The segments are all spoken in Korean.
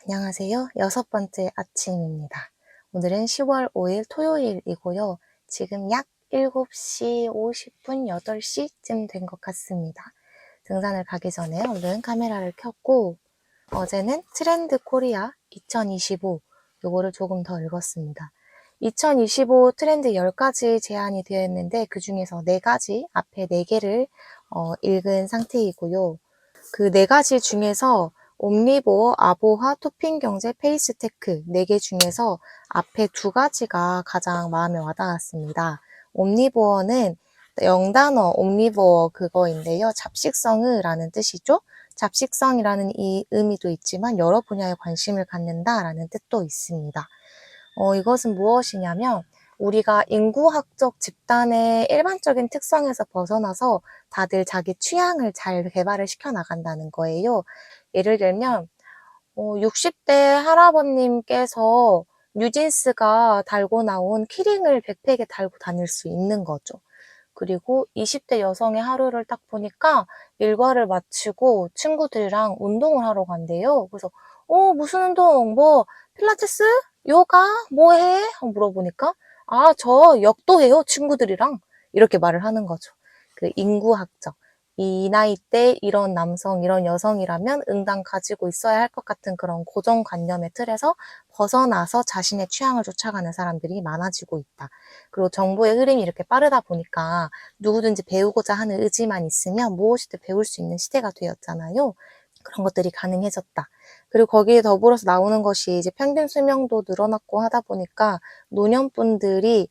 안녕하세요. 6번째 아침입니다. 오늘은 10월 5일 토요일이고요. 지금 약 7시 50분, 8시쯤 된 것 같습니다. 등산을 가기 전에 얼른 카메라를 켰고, 어제는 트렌드 코리아 2025, 요거를 조금 더 읽었습니다. 2025 트렌드 10가지 제안이 되어 있는데, 그 중에서 4가지, 앞에 4개를 읽은 상태이고요. 그 4가지 중에서 옴니보어, 아보하, 토핑경제, 페이스테크 4개 중에서 앞에 2가지가 가장 마음에 와닿았습니다. 옴니보어는 영단어 옴니보어 그거인데요. 잡식성의라는 뜻이죠. 잡식성이라는 이 의미도 있지만 여러 분야에 관심을 갖는다라는 뜻도 있습니다. 이것은 무엇이냐면 우리가 인구학적 집단의 일반적인 특성에서 벗어나서 다들 자기 취향을 잘 개발을 시켜 나간다는 거예요. 예를 들면 60대 할아버님께서 뉴진스가 달고 나온 키링을 백팩에 달고 다닐 수 있는 거죠. 그리고 20대 여성의 하루를 딱 보니까 일과를 마치고 친구들이랑 운동을 하러 간대요. 그래서 무슨 운동? 뭐 필라테스? 요가? 뭐 해? 물어보니까 저 역도해요, 친구들이랑. 이렇게 말을 하는 거죠. 그 인구학적. 이 나이 때 이런 남성, 이런 여성이라면 응당 가지고 있어야 할 것 같은 그런 고정관념의 틀에서 벗어나서 자신의 취향을 쫓아가는 사람들이 많아지고 있다. 그리고 정보의 흐름이 이렇게 빠르다 보니까 누구든지 배우고자 하는 의지만 있으면 무엇이든 배울 수 있는 시대가 되었잖아요. 그런 것들이 가능해졌다. 그리고 거기에 더불어서 나오는 것이 이제 평균 수명도 늘어났고 하다 보니까 노년분들이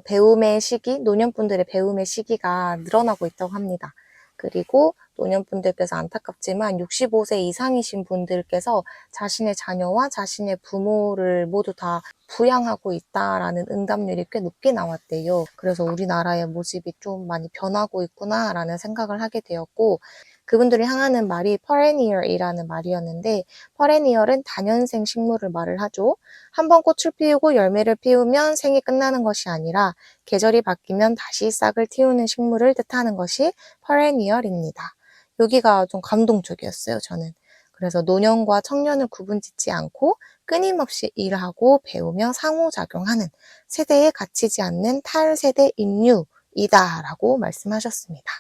배움의 시기, 노년분들의 배움의 시기가 늘어나고 있다고 합니다. 그리고 노년분들께서 안타깝지만 65세 이상이신 분들께서 자신의 자녀와 자신의 부모를 모두 다 부양하고 있다라는 응답률이 꽤 높게 나왔대요. 그래서 우리나라의 모습이 좀 많이 변하고 있구나라는 생각을 하게 되었고, 그분들이 향하는 말이 perennial이라는 말이었는데, perennial은 다년생 식물을 말을 하죠. 한번 꽃을 피우고 열매를 피우면 생이 끝나는 것이 아니라 계절이 바뀌면 다시 싹을 틔우는 식물을 뜻하는 것이 perennial입니다. 여기가 좀 감동적이었어요, 저는. 그래서 노년과 청년을 구분짓지 않고 끊임없이 일하고 배우며 상호작용하는 세대에 갇히지 않는 탈세대 인류이다라고 말씀하셨습니다.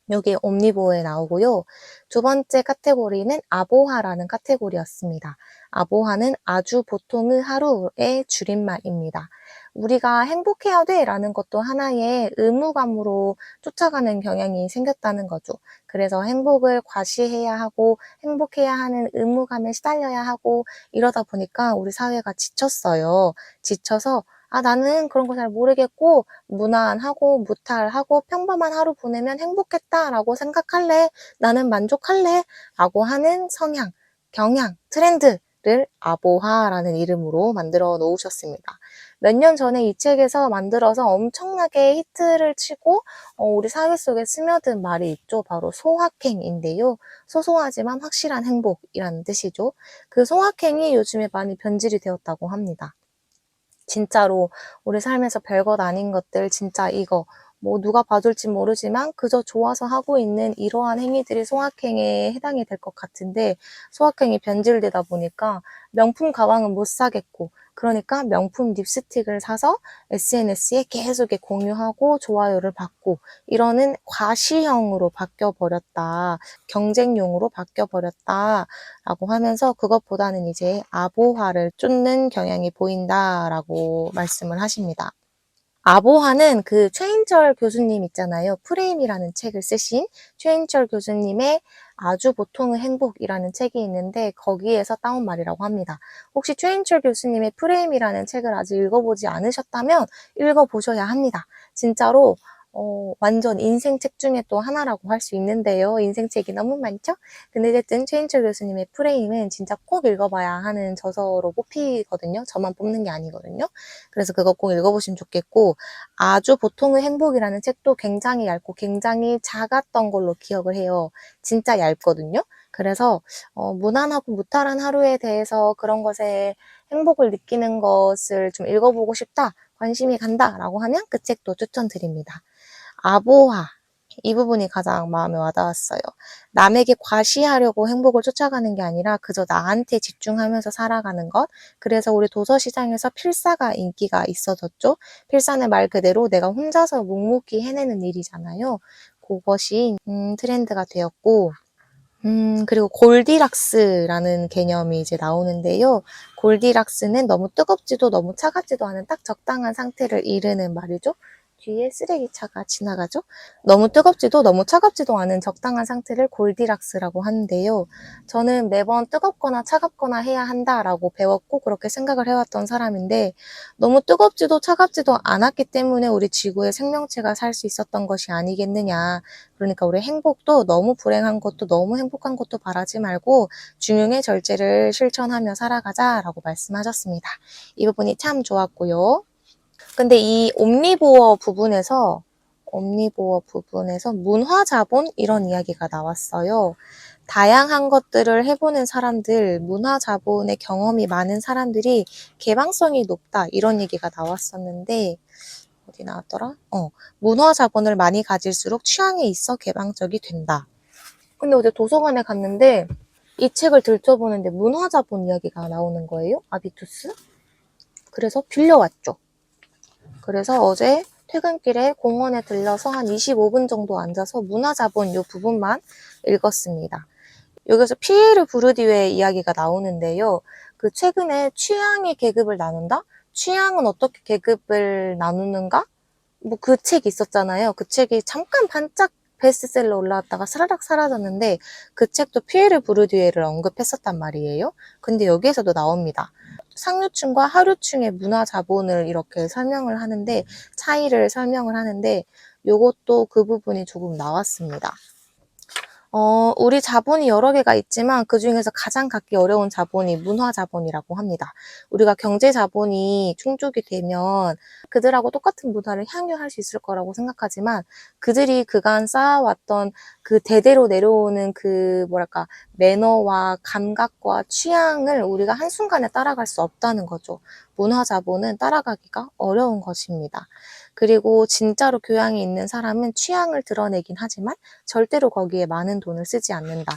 여기 옴니보어에 나오고요. 2번째 카테고리는 아보하라는 카테고리였습니다. 아보하는 아주 보통의 하루의 줄임말입니다. 우리가 행복해야 돼 라는 것도 하나의 의무감으로 쫓아가는 경향이 생겼다는 거죠. 그래서 행복을 과시해야 하고 행복해야 하는 의무감에 시달려야 하고 이러다 보니까 우리 사회가 지쳤어요. 지쳐서 나는 그런 거 잘 모르겠고 무난하고 무탈하고 평범한 하루 보내면 행복했다라고 생각할래. 나는 만족할래. 라고 하는 성향, 경향, 트렌드를 아보하라는 이름으로 만들어 놓으셨습니다. 몇 년 전에 이 책에서 만들어서 엄청나게 히트를 치고 우리 사회 속에 스며든 말이 있죠. 바로 소확행인데요. 소소하지만 확실한 행복이라는 뜻이죠. 그 소확행이 요즘에 많이 변질이 되었다고 합니다. 진짜로 우리 삶에서 별것 아닌 것들, 진짜 이거 뭐 누가 봐줄지 모르지만 그저 좋아서 하고 있는 이러한 행위들이 소확행에 해당이 될 것 같은데, 소확행이 변질되다 보니까 명품 가방은 못 사겠고, 그러니까 명품 립스틱을 사서 SNS에 계속 공유하고 좋아요를 받고 이러는 과시형으로 바뀌어버렸다. 경쟁용으로 바뀌어버렸다라고 하면서 그것보다는 이제 아보화를 쫓는 경향이 보인다라고 말씀을 하십니다. 아보하는 그 최인철 교수님 있잖아요. 프레임이라는 책을 쓰신 최인철 교수님의 아주 보통의 행복이라는 책이 있는데 거기에서 따온 말이라고 합니다. 혹시 최인철 교수님의 프레임이라는 책을 아직 읽어보지 않으셨다면 읽어보셔야 합니다. 진짜로 완전 인생책 중에 또 하나라고 할 수 있는데요. 인생책이 너무 많죠? 근데 어쨌든 최인철 교수님의 프레임은 진짜 꼭 읽어봐야 하는 저서로 뽑히거든요. 저만 뽑는 게 아니거든요. 그래서 그거 꼭 읽어보시면 좋겠고, 아주 보통의 행복이라는 책도 굉장히 얇고 굉장히 작았던 걸로 기억을 해요. 진짜 얇거든요. 그래서 무난하고 무탈한 하루에 대해서 그런 것에 행복을 느끼는 것을 좀 읽어보고 싶다, 관심이 간다라고 하면 그 책도 추천드립니다. 아보하. 이 부분이 가장 마음에 와닿았어요. 남에게 과시하려고 행복을 쫓아가는 게 아니라 그저 나한테 집중하면서 살아가는 것. 그래서 우리 도서시장에서 필사가 인기가 있어졌죠. 필사는 말 그대로 내가 혼자서 묵묵히 해내는 일이잖아요. 그것이 트렌드가 되었고, 그리고 골디락스라는 개념이 이제 나오는데요. 골디락스는 너무 뜨겁지도 너무 차갑지도 않은 딱 적당한 상태를 이르는 말이죠. 뒤에 쓰레기차가 지나가죠. 너무 뜨겁지도 너무 차갑지도 않은 적당한 상태를 골디락스라고 하는데요. 저는 매번 뜨겁거나 차갑거나 해야 한다라고 배웠고 그렇게 생각을 해왔던 사람인데 너무 뜨겁지도 차갑지도 않았기 때문에 우리 지구의 생명체가 살 수 있었던 것이 아니겠느냐. 그러니까 우리 행복도 너무 불행한 것도 너무 행복한 것도 바라지 말고 중용의 절제를 실천하며 살아가자라고 말씀하셨습니다. 이 부분이 참 좋았고요. 근데 이 옴니보어 부분에서 문화자본 이런 이야기가 나왔어요. 다양한 것들을 해보는 사람들, 문화자본의 경험이 많은 사람들이 개방성이 높다 이런 얘기가 나왔었는데 어디 나왔더라? 문화자본을 많이 가질수록 취향에 있어 개방적이 된다. 근데 어제 도서관에 갔는데 이 책을 들춰보는데 문화자본 이야기가 나오는 거예요. 아비투스. 그래서 빌려왔죠. 그래서 어제 퇴근길에 공원에 들려서 한 25분 정도 앉아서 문화자본 이 부분만 읽었습니다. 여기서 피에르 부르디유의 이야기가 나오는데요. 그 최근에 취향이 계급을 나눈다? 취향은 어떻게 계급을 나누는가? 뭐 그 책이 있었잖아요. 그 책이 잠깐 반짝 베스트셀러 올라왔다가 사라락 사라졌는데 그 책도 피에르 부르디유를 언급했었단 말이에요. 근데 여기에서도 나옵니다. 상류층과 하류층의 문화 자본을 이렇게 설명을 하는데 차이를 설명을 하는데 요것도 그 부분이 조금 나왔습니다. 우리 자본이 여러 개가 있지만 그 중에서 가장 갖기 어려운 자본이 문화 자본이라고 합니다. 우리가 경제 자본이 충족이 되면 그들하고 똑같은 문화를 향유할 수 있을 거라고 생각하지만 그들이 그간 쌓아왔던 그 대대로 내려오는 그 뭐랄까 매너와 감각과 취향을 우리가 한순간에 따라갈 수 없다는 거죠. 문화 자본은 따라가기가 어려운 것입니다. 그리고 진짜로 교양이 있는 사람은 취향을 드러내긴 하지만 절대로 거기에 많은 돈을 쓰지 않는다.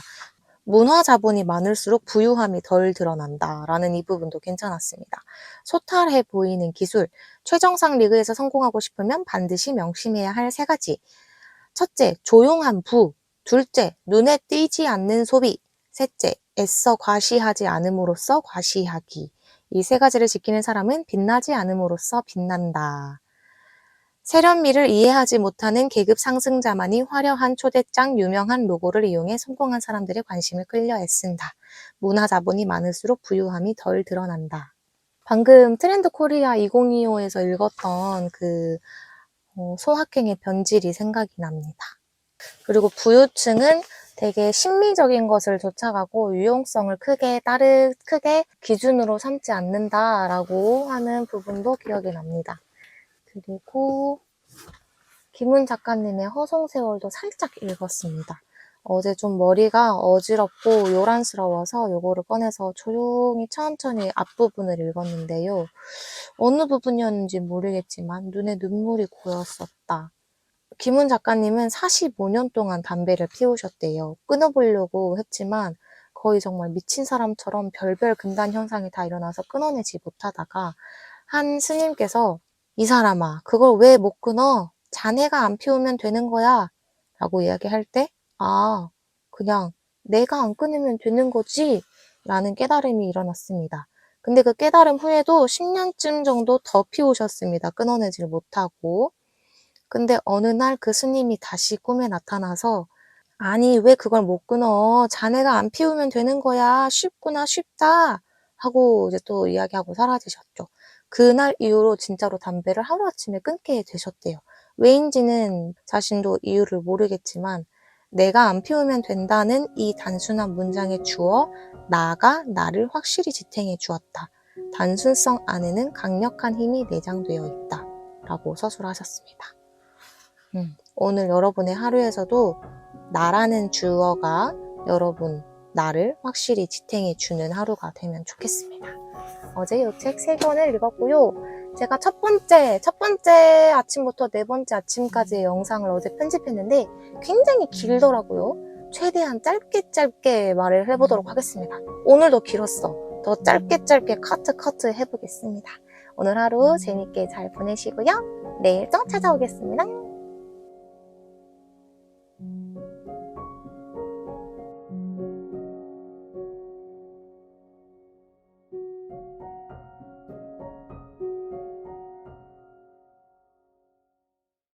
문화 자본이 많을수록 부유함이 덜 드러난다. 라는 이 부분도 괜찮았습니다. 소탈해 보이는 기술. 최정상 리그에서 성공하고 싶으면 반드시 명심해야 할 3가지. 첫째, 조용한 부. 둘째, 눈에 띄지 않는 소비. 셋째, 애써 과시하지 않음으로써 과시하기. 이 3가지를 지키는 사람은 빛나지 않음으로써 빛난다. 세련미를 이해하지 못하는 계급 상승자만이 화려한 초대장, 유명한 로고를 이용해 성공한 사람들의 관심을 끌려 애쓴다. 문화 자본이 많을수록 부유함이 덜 드러난다. 방금 트렌드 코리아 2025에서 읽었던 그 소확행의 변질이 생각이 납니다. 그리고 부유층은 되게 심미적인 것을 쫓아가고 유용성을 크게 기준으로 삼지 않는다라고 하는 부분도 기억이 납니다. 그리고 김은 작가님의 허송세월도 살짝 읽었습니다. 어제 좀 머리가 어지럽고 요란스러워서 요거를 꺼내서 조용히 천천히 앞부분을 읽었는데요. 어느 부분이었는지 모르겠지만 눈에 눈물이 고였었다. 김은 작가님은 45년 동안 담배를 피우셨대요. 끊어보려고 했지만 거의 정말 미친 사람처럼 별별 금단 현상이 다 일어나서 끊어내지 못하다가 한 스님께서 이 사람아, 그걸 왜 못 끊어? 자네가 안 피우면 되는 거야. 라고 이야기할 때, 그냥 내가 안 끊으면 되는 거지. 라는 깨달음이 일어났습니다. 근데 그 깨달음 후에도 10년쯤 정도 더 피우셨습니다. 끊어내질 못하고. 근데 어느 날 그 스님이 다시 꿈에 나타나서 아니, 왜 그걸 못 끊어? 자네가 안 피우면 되는 거야. 쉽구나, 쉽다. 하고 이제 또 이야기하고 사라지셨죠. 그날 이후로 진짜로 담배를 하루아침에 끊게 되셨대요. 왜인지는 자신도 이유를 모르겠지만 내가 안 피우면 된다는 이 단순한 문장의 주어, 나가 나를 확실히 지탱해 주었다. 단순성 안에는 강력한 힘이 내장되어 있다. 라고 서술하셨습니다. 오늘 여러분의 하루에서도 나라는 주어가 여러분 나를 확실히 지탱해 주는 하루가 되면 좋겠습니다. 어제 이 책 3권을 읽었고요. 제가 첫 번째 아침부터 네 번째 아침까지의 영상을 어제 편집했는데 굉장히 길더라고요. 최대한 짧게 말을 해보도록 하겠습니다. 오늘도 길었어. 더 짧게 커트 해보겠습니다. 오늘 하루 재밌게 잘 보내시고요. 내일 또 찾아오겠습니다.